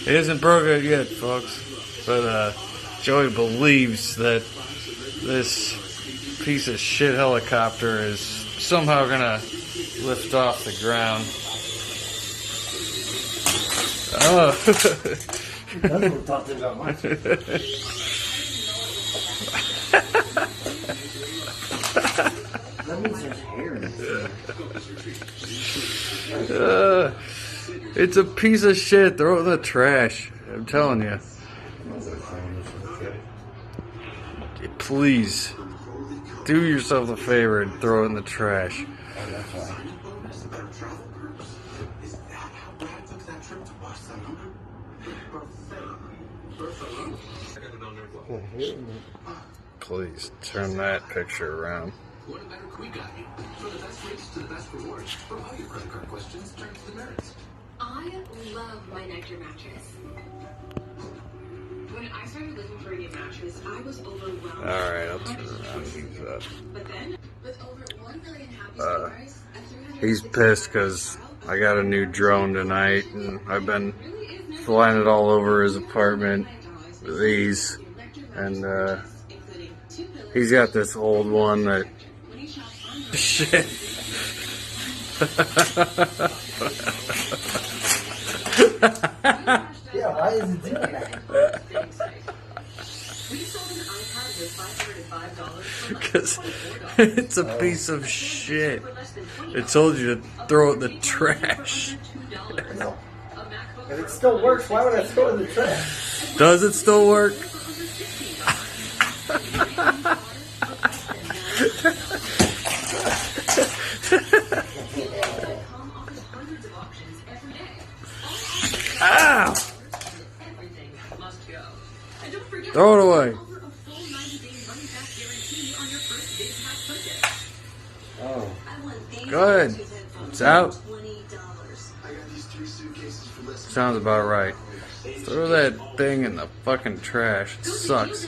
It isn't broken yet, folks. But Joey believes that this piece of shit helicopter is somehow gonna lift off the ground. Oh. It doesn't look tough that much. That means there's hair in it. It's a piece of shit. Throw it in the trash. I'm telling you. Please do yourself a favor and throw it in the trash. Please turn that picture around. What a better we got you. From the best rates to the best rewards. For all your credit card questions, turn to the merits. I love my Nectar mattress. When I started looking for a new mattress, I was overwhelmed. Alright, I'll turn around and use that. But then, with over 1 million happy stores, He's pissed because I got a new drone tonight and I've been flying it all over his apartment with these. And he's got this old one that... Shit. Yeah, why is it doing that? Because it's a piece of shit. It told you to throw it in the trash. No. If it still works, why would I throw it in the trash? Does it still work? Ow! Throw it away. Oh. Good. It's out. Sounds about right. Throw that thing in the fucking trash. It sucks.